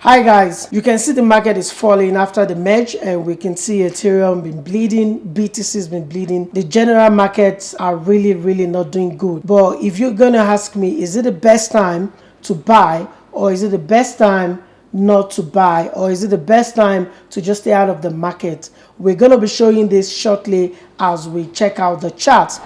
Hi guys, you can see the market is falling after the merge, and we can see Ethereum been bleeding, BTC has been bleeding. The general markets are really not doing good. But if you're gonna ask me, is it the best time to buy, or is it the best time not to buy, or is it the best time to just stay out of the market? We're gonna be showing this shortly as we check out the chart.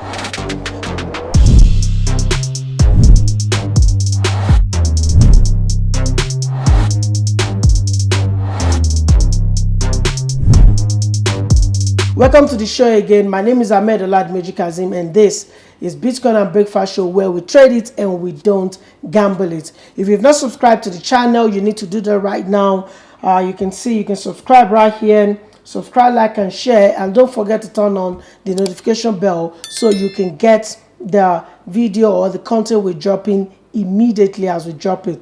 Welcome to the show again. My name is Ahmed Oladmeji Kazim, and this is Bitcoin and Breakfast Show, where we trade it and we don't gamble it. If you've not subscribed to the channel, you need to do that right now. You can subscribe right here. Subscribe, like, and share, and don't forget to turn on the notification bell so you can get the video or the content we're dropping immediately as we drop it.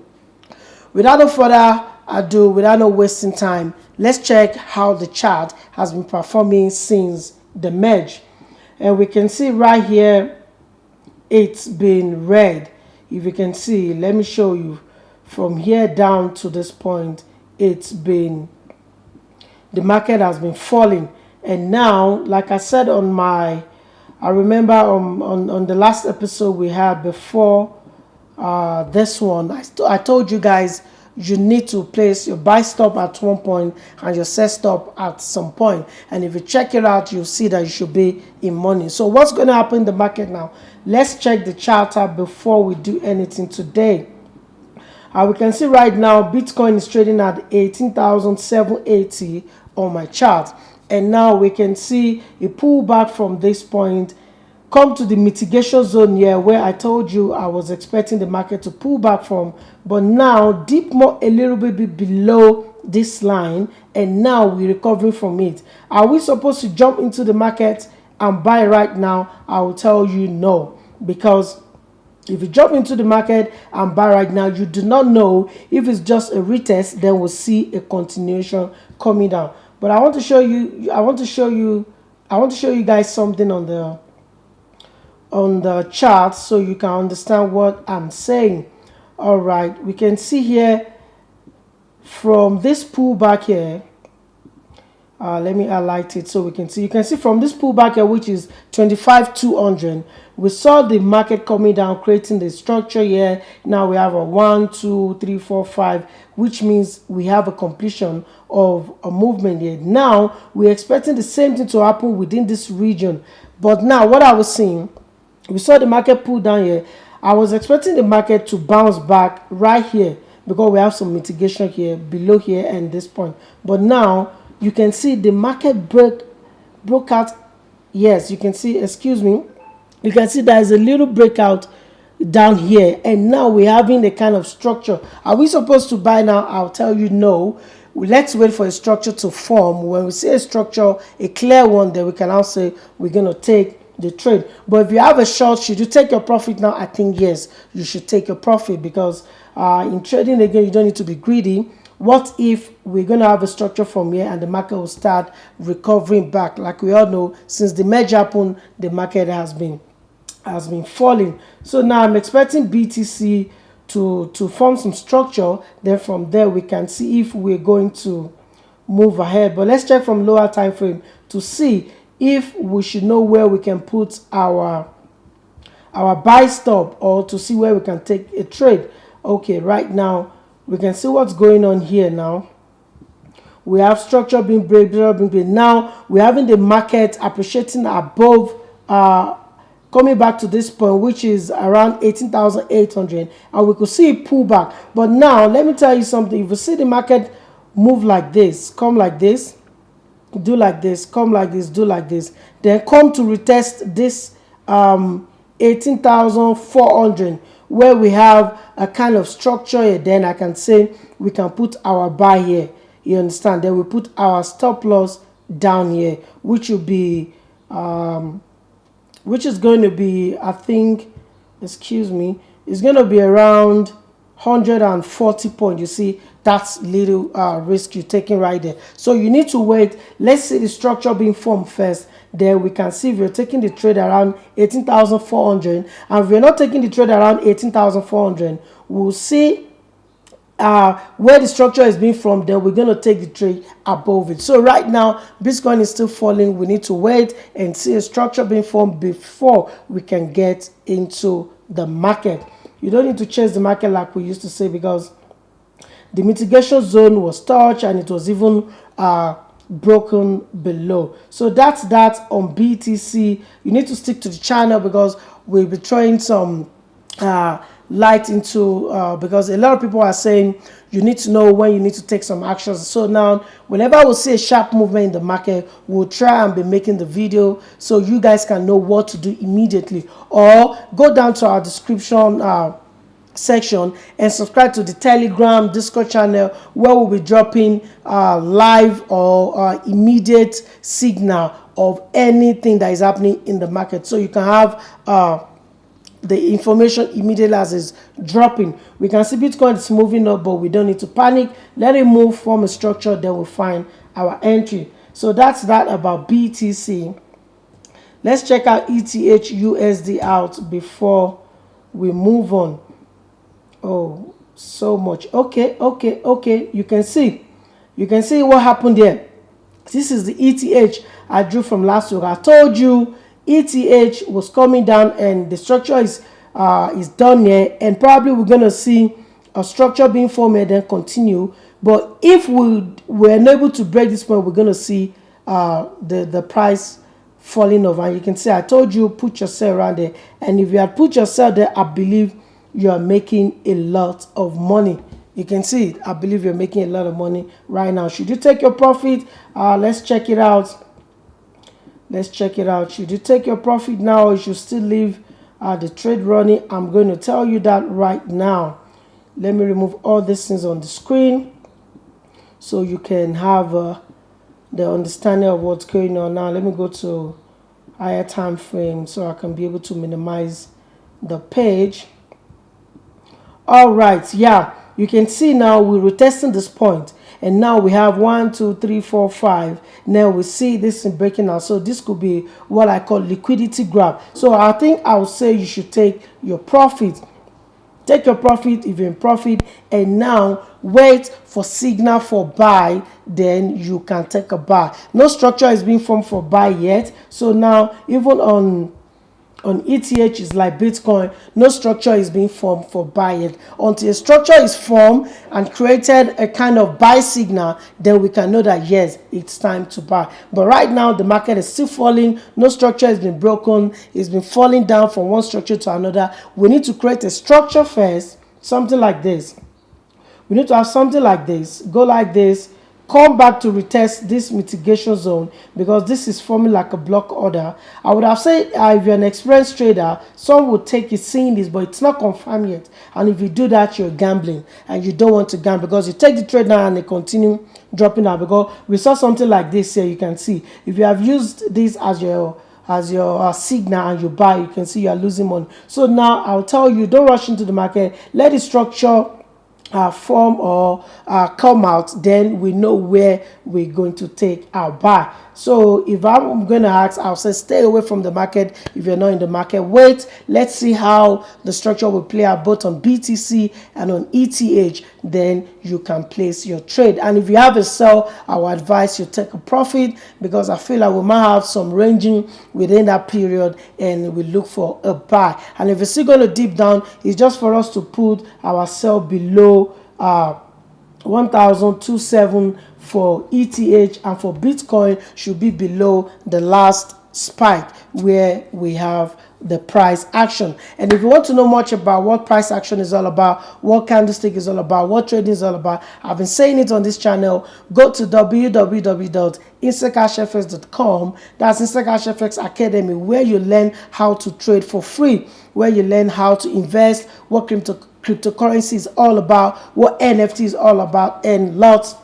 Without no further ado, without no wasting time, let's check how the chart has been performing since the merge. And we can see right here it's been red. If you can see, let me show you from here down to this point. The market has been falling, and now, like I said I remember on the last episode we had before this one, I told you guys you need to place your buy stop at one point and your sell stop at some point, and if you check it out, you'll see that you should be in money. So what's going to happen in the market now? Let's check the chart out before we do anything today. We can see right now Bitcoin is trading at 18,780 on my chart, and now we can see a pullback from this point, come to the mitigation zone here, where I told you I was expecting the market to pull back from, but now dip more a little bit below this line, and now we're recovering from it. Are we supposed to jump into the market and buy right now? I will tell you no, because if you jump into the market and buy right now, you do not know if it's just a retest, then we'll see a continuation coming down. But I want to show you guys something on the chart so you can understand what I'm saying. All right, we can see here from this pullback here. Let me highlight it so we can see. You can see from this pullback here, which is 25,200, we saw the market coming down, creating the structure here. Now we have a 1, 2, 3, 4, 5, which means we have a completion of a movement here. Now we're expecting the same thing to happen within this region. But now what I was seeing, we saw the market pull down here. I was expecting the market to bounce back right here because we have some mitigation here, below here, and this point. But now you can see the market broke out. Yes, you can see, excuse me, you can see there is a little breakout down here, and now we're having a kind of structure. Are we supposed to buy now? I'll tell you no. Let's wait for a structure to form. When we see a structure, a clear one, then we can now say we're going to take the trade. But if you have a short, should you take your profit now? I think yes, you should take your profit, because in trading, again, you don't need to be greedy. What if we're going to have a structure from here and the market will start recovering back? Like we all know, since the merge happened, the market has been falling. So now I'm expecting BTC to form some structure. Then from there we can see if we're going to move ahead. But let's check from lower time frame to see if we should know where we can put our buy stop, or to see where we can take a trade. Okay, right now we can see what's going on here. Now we have structure being break. Now we're having the market appreciating above, coming back to this point, which is around 18,800, and we could see a pullback. But now let me tell you something. If you see the market move like this, come like this, do like this, come like this, do like this, then come to retest this 18,400, where we have a kind of structure here, then I can say we can put our buy here. You understand? Then we put our stop loss down here, which will be which is going to be, I think, excuse me, it's going to be around 140 points. You see, that's little risk you're taking right there. So you need to wait. Let's see the structure being formed first. Then we can see if you're taking the trade around 18,400. And if you're not taking the trade around 18,400, we'll see where the structure is being from, then we're going to take the trade above it. So right now Bitcoin is still falling. We need to wait and see a structure being formed before we can get into the market. You don't need to chase the market like we used to say, because the mitigation zone was touched and it was even broken below. So that's that on BTC. You need to stick to the channel because we'll be throwing some light into because a lot of people are saying you need to know when you need to take some actions. So now whenever we see a sharp movement in the market, we'll try and be making the video so you guys can know what to do immediately, or go down to our description section and subscribe to the Telegram, Discord channel, where we'll be dropping live or immediate signal of anything that is happening in the market, so you can have the information immediately as it's dropping. We can see Bitcoin is moving up, but we don't need to panic. Let it move, form a structure, then we'll find our entry. So that's that about BTC. Let's check out ETH/USD out before we move on. Oh, so much. Okay. You can see what happened there. This is the ETH I drew from last week. I told you ETH was coming down and the structure is done here, and probably we're gonna see a structure being formed and then continue. But if we were unable to break this point, we're gonna see the price falling over. And you can see I told you put your sell around there, and if you had put your sell there, I believe you are making a lot of money. You can see it. I believe you're making a lot of money right now. Should you take your profit? Let's check it out. Should you take your profit now, or you should still leave the trade running? I'm going to tell you that right now. Let me remove all these things on the screen so you can have the understanding of what's going on. Now let me go to higher time frame so I can be able to minimize the page. All right, yeah, you can see now we're retesting this point, and now we have 1 2 3 4 5. Now we see this in breaking out, so this could be what I call liquidity grab. So I think I would say you should take your profit. Take your profit if you're in profit, and now wait for signal for buy, then you can take a buy. No structure is being formed for buy yet, so now even on ETH is like Bitcoin, no structure is being formed for buy yet. Until a structure is formed and created a kind of buy signal, then we can know that yes, it's time to buy. But right now the market is still falling. No structure has been broken. It's been falling down from one structure to another. We need to create a structure first, something like this. We need to have something like this, go like this, come back to retest this mitigation zone, because this is forming like a block order. I would have said if you're an experienced trader, some would take it seeing this, but it's not confirmed yet. And if you do that, you're gambling, and you don't want to gamble, because you take the trade now and they continue dropping out. Because we saw something like this here. You can see if you have used this as your signal and you buy, you can see you are losing money. So now I'll tell you, don't rush into the market. Let the structure form or come out, then we know where we're going to take our buy. So if I'm going to ask, I'll say stay away from the market. If you're not in the market, wait. Let's see how the structure will play out both on BTC and on ETH. Then you can place your trade. And if you have a sell, I would advise you take a profit, because I feel like we might have some ranging within that period, and we look for a buy. And if it's still going to dip down, it's just for us to put our sell below 1,027 for ETH, and for Bitcoin should be below the last spike where we have the price action. And if you want to know much about what price action is all about, what candlestick is all about, what trading is all about, I've been saying it on this channel. Go to www.instacashfx.com. That's InstaCashFX Academy, where you learn how to trade for free, where you learn how to invest, what cryptocurrency is all about, what NFT is all about, and lots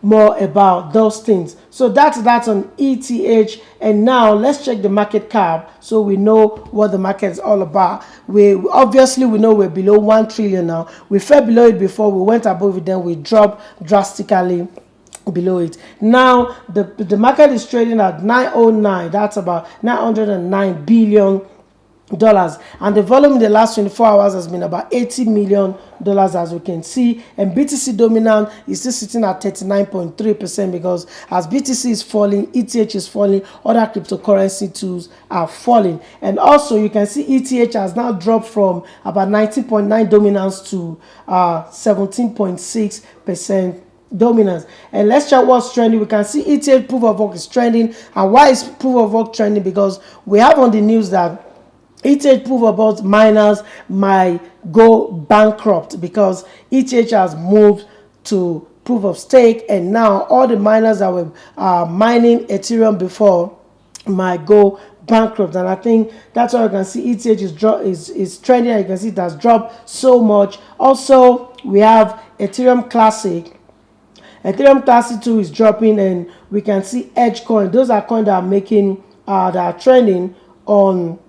more about those things. So that's on ETH. And now let's check the market cap so we know what the market is all about. We know we're below 1 trillion now. We fell below it before, we went above it, then we dropped drastically below it. Now the market is trading at 909. That's about 909 billion dollars, and the volume in the last 24 hours has been about $80 million, as we can see. And BTC dominant is still sitting at 39.3%, because as BTC is falling, ETH is falling, other cryptocurrency tools are falling. And also you can see ETH has now dropped from about 19.9 dominance to 17.6% dominance. And let's check what's trending. We can see ETH proof of work is trending. And why is proof of work trending? Because we have on the news that ETH proof of work miners might go bankrupt, because ETH has moved to proof of stake, and now all the miners that were mining Ethereum before might go bankrupt. And I think that's why you can see ETH is trending, and you can see it has dropped so much. Also, we have Ethereum Classic. Ethereum Classic 2 is dropping, and we can see Edge coin. Those are coins that are making that are trending on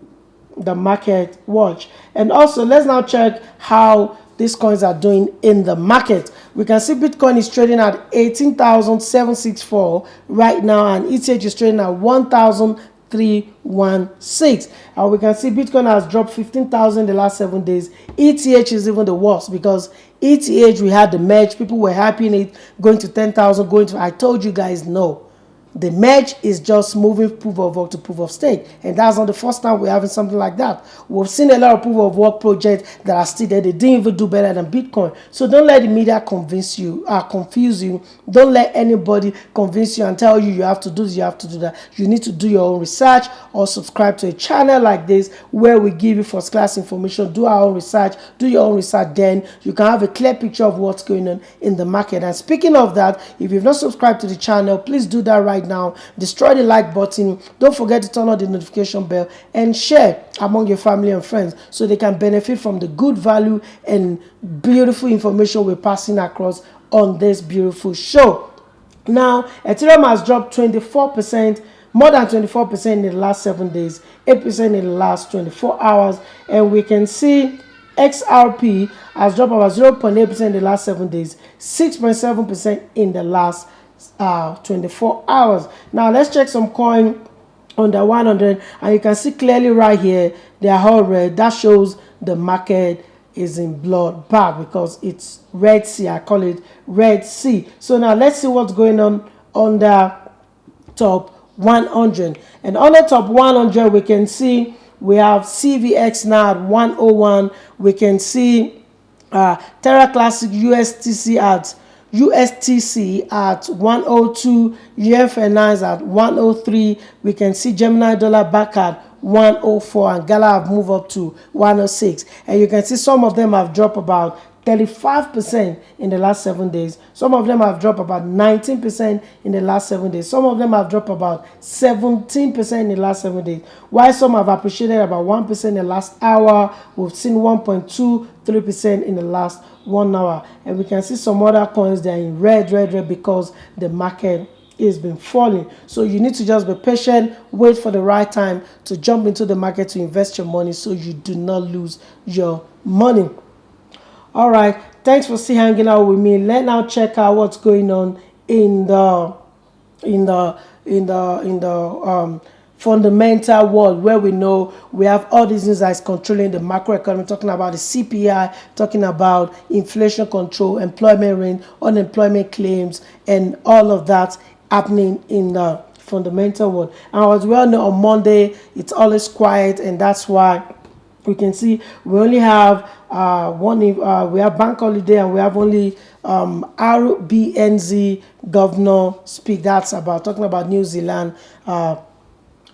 the market watch. And also, let's now check how these coins are doing in the market. We can see Bitcoin is trading at 18,764 right now, and ETH is trading at 1,316. And we can see Bitcoin has dropped 15,000 in the last 7 days. ETH is even the worst, because ETH, we had the merge, people were happy in it, going to 10,000, going to, I told you guys no. The merge is just moving proof of work to proof of stake, and that's not the first time we're having something like that. We've seen a lot of proof of work projects that are still there. They didn't even do better than Bitcoin. So don't let the media confuse you. Don't let anybody convince you and tell you have to do this, you have to do that. You need to do your own research, or subscribe to a channel like this where we give you first class information. Do our own research, do your own research, then you can have a clear picture of what's going on in the market. And speaking of that, if you've not subscribed to the channel, please do that right now. Destroy the like button. Don't forget to turn on the notification bell, and share among your family and friends so they can benefit from the good value and beautiful information we're passing across on this beautiful show. Now, Ethereum has dropped 24%, more than 24% in the last 7 days, 8% in the last 24 hours, and we can see XRP has dropped about 0.8% in the last 7 days, 6.7% in the last 24 hours. Now let's check some coin under 100, and you can see clearly right here they are all red. That shows the market is in bloodbath, because it's Red Sea. I call it Red Sea. So now let's see what's going on the top 100. And on the top 100 we can see we have CVX now at 101. We can see Terra Classic USTC at 102, UFNIs at 103. We can see Gemini dollar back at 104, and Gala have moved up to 106. And you can see some of them have dropped about 35% in the last 7 days. Some of them have dropped about 19% in the last 7 days. Some of them have dropped about 17% in the last 7 days. While some have appreciated about 1% in the last hour, we've seen 1.23% in the last 1 hour. And we can see some other coins that are in red, because the market has been falling. So you need to just be patient, wait for the right time to jump into the market to invest your money, so you do not lose your money. All right, thanks for still hanging out with me. Let's now check out what's going on in the fundamental world, where we know we have all these things that is controlling the macroeconomy, talking about the CPI, talking about inflation control, employment rate, unemployment claims, and all of that happening in the fundamental world. And as we all know, on Monday it's always quiet, and that's why we can see we only have we have bank holiday, and we have only RBNZ governor speak. That's about talking about New Zealand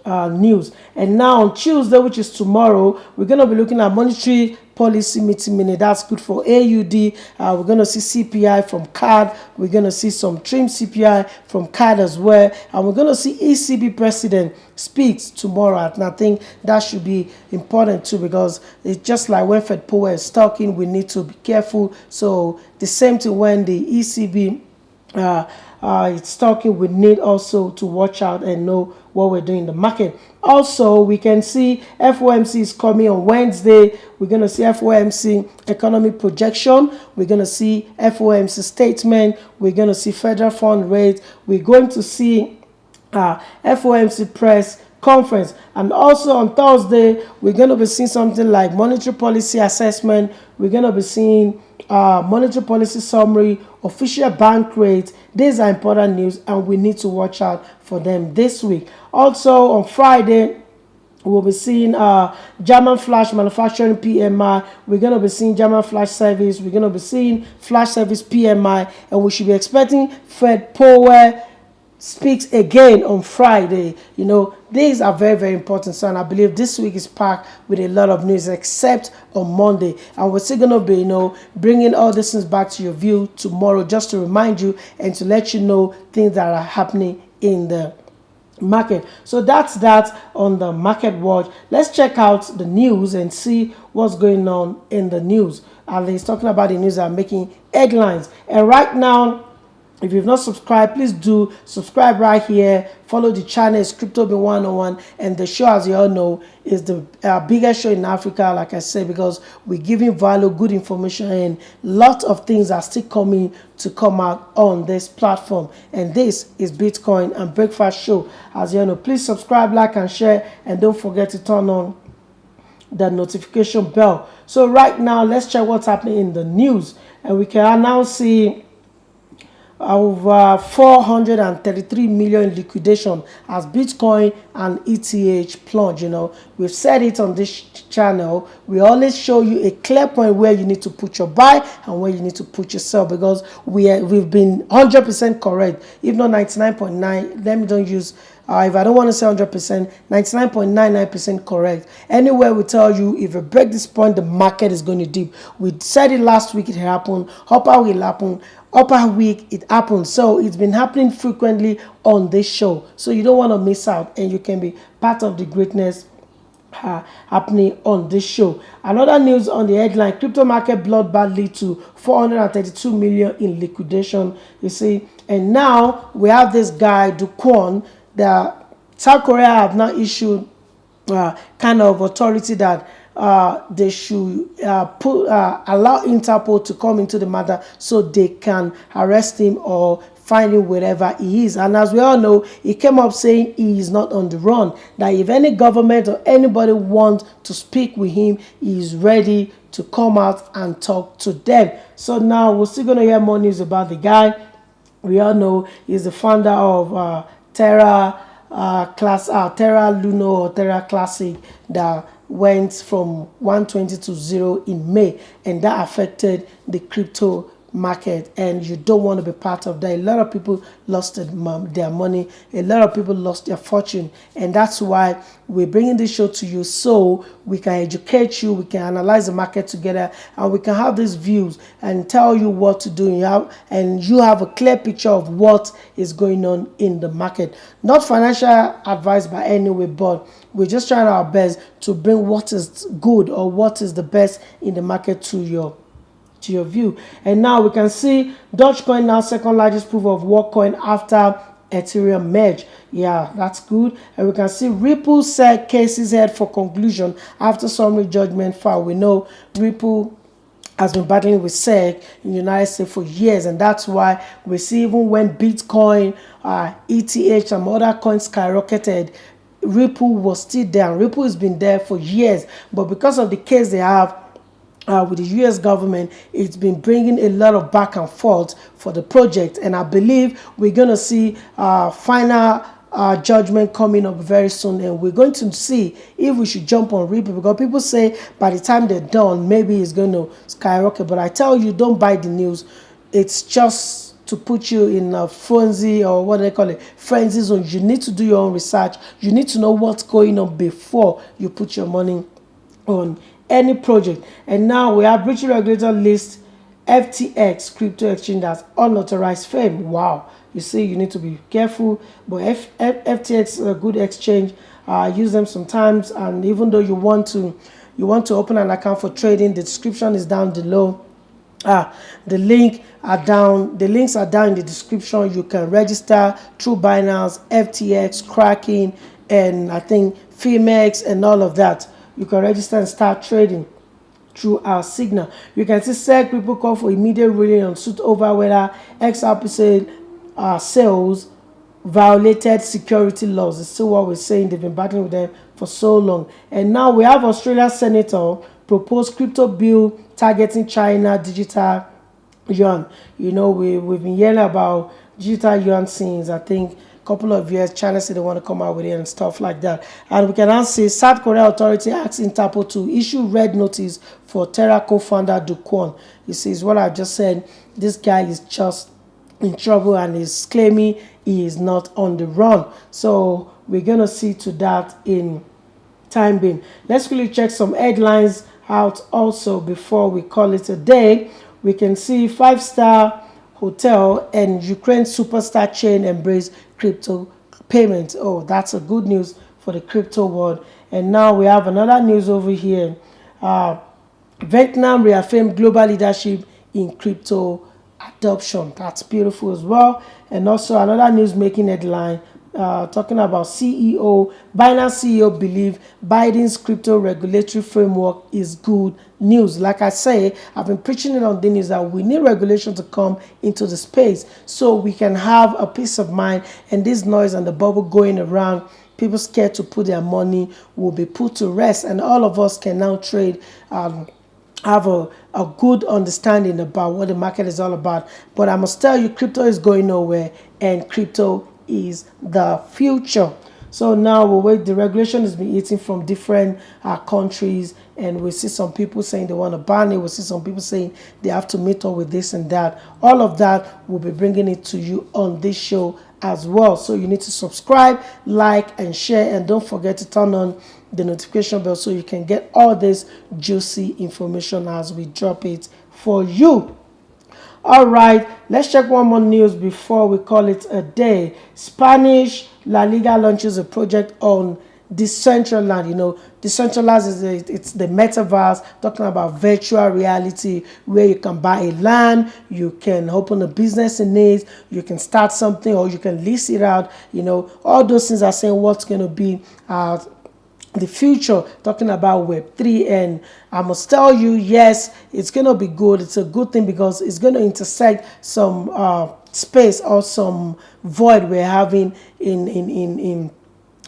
news. And now on Tuesday, which is tomorrow, we're going to be looking at monetary policy meeting minute. That's good for AUD. We're going to see CPI from CAD. We're going to see some trim CPI from CAD as well. And we're going to see ECB president speaks tomorrow. And I think that should be important too, because it's just like when Fed Powell is talking, we need to be careful. So the same thing when the ECB it's talking, we need also to watch out and know what we're doing in the market. Also, we can see FOMC is coming on Wednesday. We're going to see FOMC economic projection. We're going to see FOMC statement. We're going to see federal fund rate. We're going to see FOMC press conference. And also on Thursday, we're going to be seeing something like monetary policy assessment. We're going to be seeing monetary policy summary, official bank rate. These are important news, and we need to watch out for them this week. Also on Friday, we'll be seeing German flash manufacturing PMI. We're going to be seeing German flash service. We're going to be seeing flash service PMI. And we should be expecting Fed Powell speaks again on Friday. These are very, very important. So, and I believe this week is packed with a lot of news, except on Monday. And we're still going to be, bringing all these things back to your view tomorrow, just to remind you and to let you know things that are happening in the market. So that's that on the market watch. Let's check out the news and see what's going on in the news. And he's talking about the news that are making headlines. And right now, if you've not subscribed, please do subscribe right here. Follow the channel. It's Crypto Bin 101, and the show, as you all know, is the biggest show in Africa, like I said, because we're giving value, good information, and lots of things are still coming to come out on this platform. And this is Bitcoin and Breakfast Show. As you all know, please subscribe, like, and share, and don't forget to turn on the notification bell. So right now, let's check what's happening in the news, and we can now see over 433 million in liquidation as Bitcoin and ETH plunge. We've said it on this channel. We always show you a clear point where you need to put your buy and where you need to put your sell, because we've been 100% correct, if not 99.9. Let me don't use if I don't want to say 100%, 99.99% correct. Anywhere we tell you, if you break this point, the market is going to dip. We said it last week, it happened. Upper will happen. Upper week, it happened. So it's been happening frequently on this show. So you don't want to miss out, and you can be part of the greatness happening on this show. Another news on the headline: crypto market bloodbath lead to 432 million in liquidation. You see, and now we have this guy, Kwon. The South Korea have now issued kind of authority that they should allow Interpol to come into the matter so they can arrest him or find him wherever he is. And as we all know, he came up saying he is not on the run, that if any government or anybody wants to speak with him, he is ready to come out and talk to them. So now we're still going to hear more news about the guy. We all know he's the founder of Terra Luno or Terra Classic that went from 120 to 0 in May, and that affected the crypto market, and you don't want to be part of that. A lot of people lost their money, a lot of people lost their fortune, and that's why we're bringing this show to you so we can educate you, we can analyze the market together, and we can have these views and tell you what to do, and you have a clear picture of what is going on in the market. Not financial advice by any way, but we're just trying our best to bring what is good or what is the best in the market to your view. And now we can see Dogecoin now second largest proof of work coin after Ethereum merge. Yeah, that's good. And we can see Ripple said cases head for conclusion after summary judgment filed. We know Ripple has been battling with SEC in the United States for years, and that's why we see even when Bitcoin, ETH, and other coins skyrocketed, Ripple was still there. Ripple has been there for years, but because of the case they have with the US government, it's been bringing a lot of back and forth for the project, and I believe we're going to see final judgment coming up very soon, and we're going to see if we should jump on Ripple, because people say by the time they're done, maybe it's going to skyrocket. But I tell you, don't buy the news. It's just to put you in a frenzy, or what they call it, frenzy zone. You need to do your own research. You need to know what's going on before you put your money on any project. And now we have British regulator list FTX crypto exchange as unauthorized firm. Wow, you see, you need to be careful, but FTX is a good exchange. Use them sometimes, and even though you want to open an account for trading, the description is down below. The links are down in the description. You can register through Binance, FTX, Kraken, and I think Phemex and all of that. You can register and start trading through our signal. You can see SEC people call for immediate ruling on suit over whether XRP sales violated security laws. It's still what we're saying. They've been battling with them for so long. And now we have Australia's senator proposed crypto bill targeting China digital yuan. You know, we've been hearing about digital yuan since, I think, couple of years. China said they want to come out with it and stuff like that. And we can now say South Korea authority asks Interpol to issue red notice for Terra co-founder Kwon. You see, it's what I just said. This guy is just in trouble and is claiming he is not on the run. So we're going to see to that in time being. Let's quickly check some headlines out also before we call it a day. We can see 5-star hotel and Ukraine superstar chain embrace crypto payments. Oh, that's a good news for the crypto world. And now we have another news over here. Vietnam reaffirmed global leadership in crypto adoption. That's beautiful as well. And also another news making headline talking about Binance CEO believe Biden's crypto regulatory framework is good news. Like I say, I've been preaching it on the news that we need regulation to come into the space so we can have a peace of mind, and this noise and the bubble going around, people scared to put their money, will be put to rest, and all of us can now trade, have a good understanding about what the market is all about. But I must tell you, crypto is going nowhere, and crypto is the future. So now we'll wait. The regulation has been eating from different countries, and we see some people saying they want to ban it. We see some people saying they have to meet up with this and that. All of that, we'll be bringing it to you on this show as well. So you need to subscribe, like, and share, and don't forget to turn on the notification bell so you can get all this juicy information as we drop it for you. All right, let's check one more news before we call it a day. Spanish La Liga launches a project on Decentraland. You know, Decentraland is it's the metaverse, talking about virtual reality where you can buy a land, you can open a business in it, you can start something, or you can lease it out. You know, all those things are saying what's going to be the future, talking about Web3. And I must tell you, yes, it's going to be good. It's a good thing because it's going to intersect some space or some void we're having in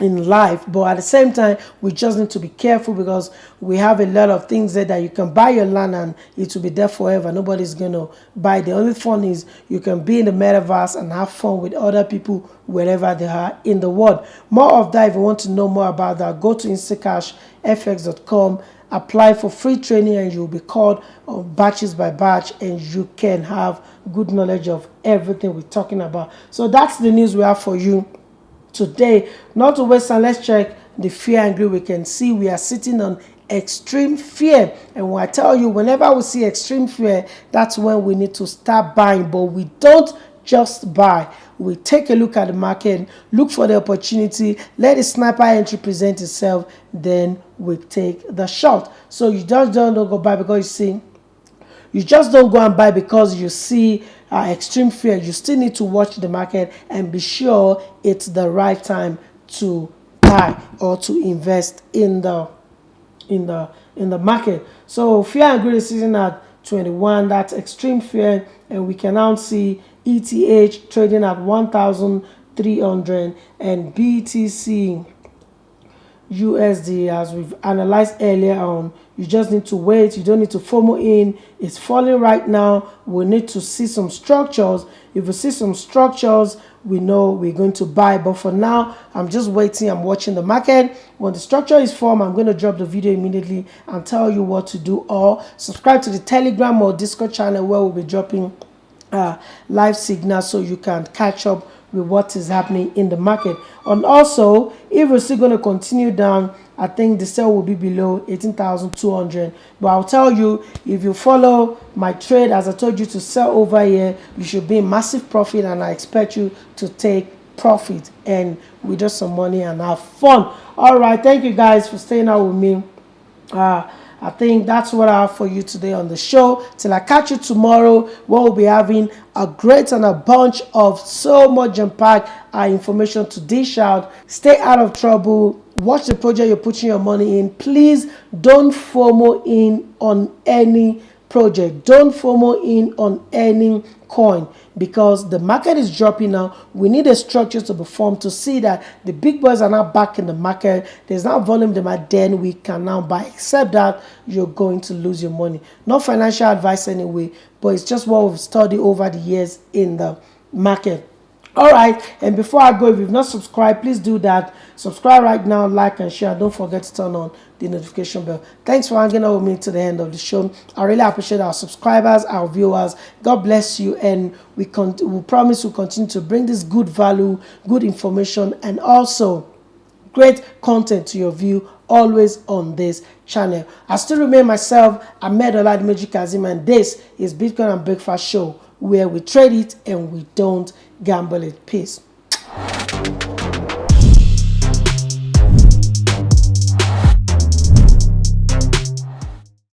life. But at the same time, we just need to be careful because we have a lot of things there that you can buy your land and it will be there forever. Nobody's going to buy. The only fun is you can be in the metaverse and have fun with other people wherever they are in the world. More of that, if you want to know more about that, go to instacashfx.com, apply for free training, and you'll be called on batches by batch, and you can have good knowledge of everything we're talking about. So that's the news we have for you today. Not to waste time, let's check the fear and greed. We can see we are sitting on extreme fear, and when I tell you, whenever we see extreme fear, that's when we need to start buying. But we don't just buy. We take a look at the market, look for the opportunity, let the sniper entry present itself, then we take the shot. So you just don't go buy because you see, you just don't go and buy because you see extreme fear. You still need to watch the market and be sure it's the right time to buy or to invest in the market. So fear and greed is sitting at 21. That's extreme fear, and we can now see ETH trading at 1,300 and BTC USD, as we've analyzed earlier on. You just need to wait. You don't need to FOMO in. It's falling right now. We need to see some structures. If we see some structures, we know we're going to buy. But for now, I'm just waiting. I'm watching the market. When the structure is formed, I'm going to drop the video immediately and tell you what to do. Or subscribe to the Telegram or Discord channel where we'll be dropping live signals so you can catch up with what is happening in the market. And also, if we're still going to continue down, I think the sell will be below 18,200. But I'll tell you, if you follow my trade, as I told you to sell over here, you should be in massive profit, and I expect you to take profit and withdraw some money and have fun. All right, thank you guys for staying out with me. I think that's what I have for you today on the show. Till I catch you tomorrow, we'll be having a great and a bunch of so much jam-packed information to dish out. Stay out of trouble. Watch the project you're putting your money in. Please don't FOMO in on any project. Don't FOMO in on any coin. because the market is dropping now. We need a structure to be formed to see that the big boys are now back in the market. There's now volume demand, then we can now buy. Except that you're going to lose your money. Not financial advice anyway, but it's just what we've studied over the years in the market. All right, and before I go, if you've not subscribed, please do that. Subscribe right now, like and share. Don't forget to turn on the notification bell. Thanks for hanging out with me to the end of the show. I really appreciate our subscribers, our viewers. God bless you, and we promise to continue to bring this good value, good information, and also great content to your view always on this channel. I still remain myself, Ahmed Oladimeji Kazeem, and this is Bitcoin and Breakfast Show, where we trade it and we don't gamble it. Peace.